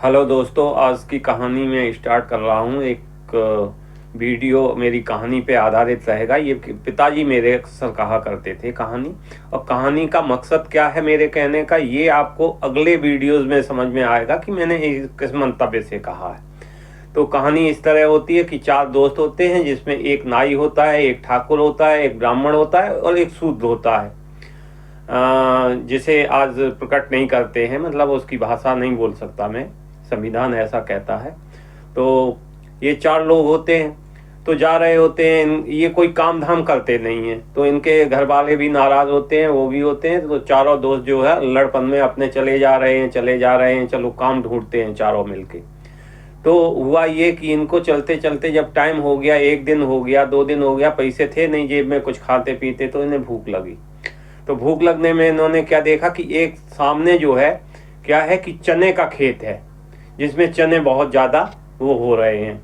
Hello दोस्तों, आज की कहानी मैं स्टार्ट कर रहा हूँ। एक वीडियो मेरी कहानी पे आधारित रहेगा। ये पिताजी मेरे अक्सर कहा करते थे कहानी, और कहानी का मकसद क्या है मेरे कहने का, ये आपको अगले वीडियोस में समझ में आएगा कि मैंने किस मंतव्य से कहा है। तो कहानी इस तरह होती है कि चार दोस्त होते हैं, जिसमें एक नाई होता है, एक ठाकुर होता है, एक ब्राह्मण होता है और एक शूद्र होता है, जिसे आज प्रकट नहीं करते हैं, मतलब उसकी भाषा नहीं बोल सकता मैं, संविधान ऐसा कहता है। तो ये चार लोग होते हैं, तो जा रहे होते हैं, ये कोई काम धाम करते नहीं हैं, तो इनके घर वाले भी नाराज होते हैं, वो भी होते हैं। तो चारों दोस्त जो है लड़पन में अपने चले जा रहे हैं, चलो काम ढूंढते हैं चारों मिलके। तो हुआ ये कि इनको चलते चलते जब टाइम हो गया, 1 दिन हो गया, 2 दिन हो गया, पैसे थे नहीं जेब में कुछ खाते पीते, तो इन्हें भूख लगी। तो भूख लगने में इन्होंने क्या देखा कि एक सामने जो है क्या है कि चने का खेत है, जिसमें चने बहुत ज़्यादा वो हो रहे हैं,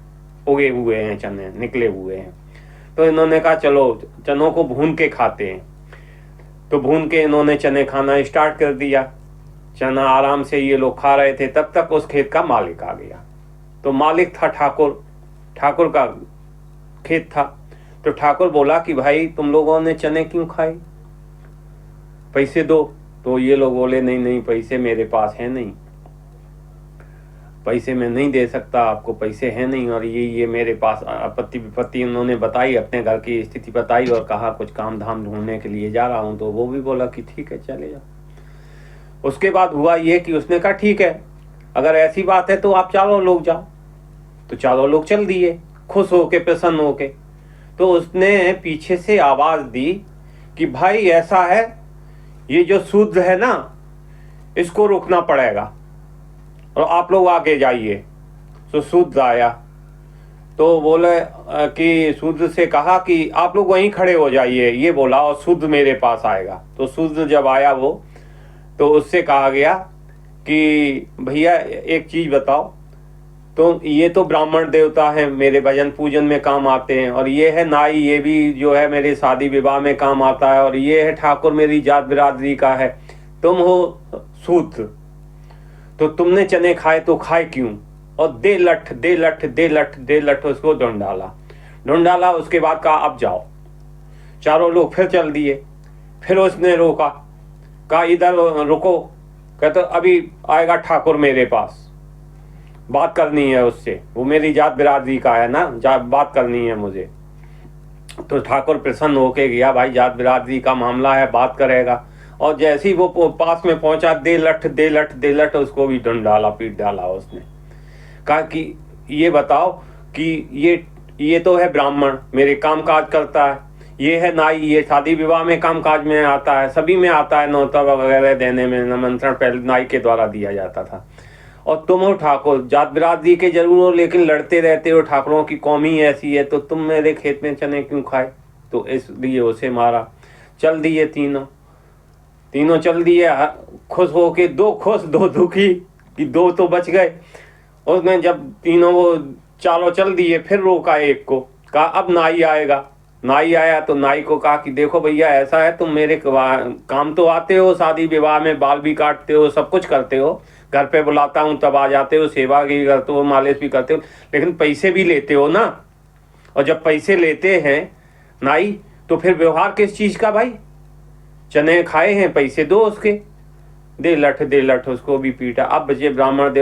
उगे हुए हैं, चने निकले हुए हैं। तो इन्होंने कहा चलो चनों को भून के खाते हैं। तो भून के इन्होंने चने खाना स्टार्ट कर दिया। चना आराम से ये लोग खा रहे थे, तब तक उस खेत का मालिक आ गया। तो मालिक था ठाकुर, ठाकुर का खेत था। तो ठाकुर बोला कि भाई तुम लोगों ने चने क्यों खाए, पैसे दो। तो ये लोग बोले नहीं नहीं, पैसे मेरे पास है नहीं, पैसे मैं नहीं दे सकता आपको, पैसे हैं नहीं, और ये मेरे पास आपत्ति विपत्ति उन्होंने बताई, अपने घर की स्थिति बताई और कहा कुछ काम धाम ढूंढने के लिए जा रहा हूँ। तो वो भी बोला कि ठीक है चले जाओ। उसके बाद हुआ ये कि उसने कहा ठीक है, अगर ऐसी बात है तो आप चारों लोग जाओ। तो चारों लोग चल दिए, खुश होके प्रसन्न होके। तो उसने पीछे से आवाज दी कि भाई ऐसा है, ये जो शूद्र है ना, इसको रोकना पड़ेगा और आप लोग आगे जाइए। तो शूद्र आया, तो बोले कि शूद्र से कहा कि आप लोग वहीं खड़े हो जाइए, ये बोला, और शूद्र मेरे पास आएगा। तो शूद्र जब आया वो, तो उससे कहा गया कि भैया एक चीज बताओ, तो ये तो ब्राह्मण देवता है, मेरे भजन पूजन में काम आते हैं, और ये है नाई, ये भी जो है मेरे शादी विवाह में काम आता है, और ये है ठाकुर, मेरी जात बिरादरी का है, तुम हो शूद्र, तो तुमने चने खाए तो खाए क्यों। और दे लठ दे लठ दे लठ दे लठ उसको ढूंढ डाला। उसके बाद कहा अब जाओ। चारों लोग फिर चल दिए। फिर उसने रोका, कहा इधर रुको। कहते अभी आएगा ठाकुर मेरे पास, बात करनी है उससे, वो मेरी जात बिरादरी का है ना, बात करनी है मुझे। तो ठाकुर प्रसन्न होके गया, भाई जात बिरादरी का मामला है, बात करेगा। और जैसे ही वो पास में पहुंचा, दे लठ दे लठ दे लठ उसको भी ढूंढ डाला, पीट डाला उसने। कहा कि ये बताओ कि ये तो है ब्राह्मण, मेरे काम काज करता है, ये है नाई, ये शादी विवाह में काम काज में आता है, सभी में आता है, न्योता वगैरह देने में निमंत्रण पहले नाई के द्वारा दिया जाता था। और तुम हो ठाकुर, जात बिरादरी के जरूर हो, लेकिन लड़ते रहते हो, ठाकुरों की कौम ही ऐसी है, तो तुम मेरे खेत में चने क्यों खाए। तो इसलिए उसे मारा। चल दिए तीनों चल दिए, खुश होके, दो खुश दो दुखी कि दो तो बच गए। उसने जब तीनों वो चारों चल दिए, फिर रोका एक को, कहा अब नाई आएगा। नाई आया तो नाई को कहा कि देखो भैया ऐसा है, तुम मेरे काम तो आते हो, शादी विवाह में बाल भी काटते हो, सब कुछ करते हो, घर पे बुलाता हूँ तब आ जाते हो, सेवा भी करते हो, मालिश भी करते हो, लेकिन पैसे भी लेते हो ना। और जब पैसे लेते हैं नाई, तो फिर व्यवहार किस चीज का भाई, चने खाए हैं, पैसे दो उसके। दे लठ उसको भी पीटा। अब बचे ब्राह्मण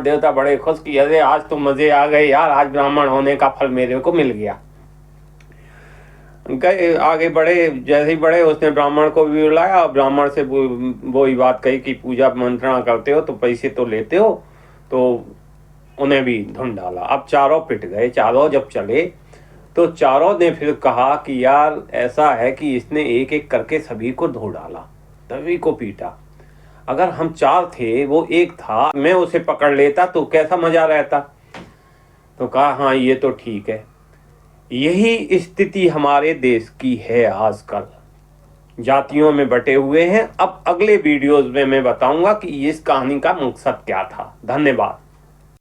देवता बड़े खुश कि अरे आज तो मजे आ गए यार, आज ब्राह्मण होने का फल मेरे को मिल गया। गए आगे बढ़े, जैसे ही बढ़े उसने ब्राह्मण को भी बुलाया, और ब्राह्मण से वो ही बात कही कि पूजा मंत्रणा करते हो तो पैसे तो लेते हो, तो उन्हें भी ढूंढ डाला। अब चारों पिट गए। चारों जब चले तो चारों ने फिर कहा कि यार ऐसा है कि इसने एक एक करके सभी को धो डाला, सभी को पीटा। अगर हम चार थे, वो एक था, मैं उसे पकड़ लेता तो कैसा मजा रहता। तो कहा हाँ ये तो ठीक है। यही स्थिति हमारे देश की है आजकल, जातियों में बटे हुए हैं। अब अगले वीडियोस में मैं बताऊंगा कि इस कहानी का मकसद क्या था। धन्यवाद।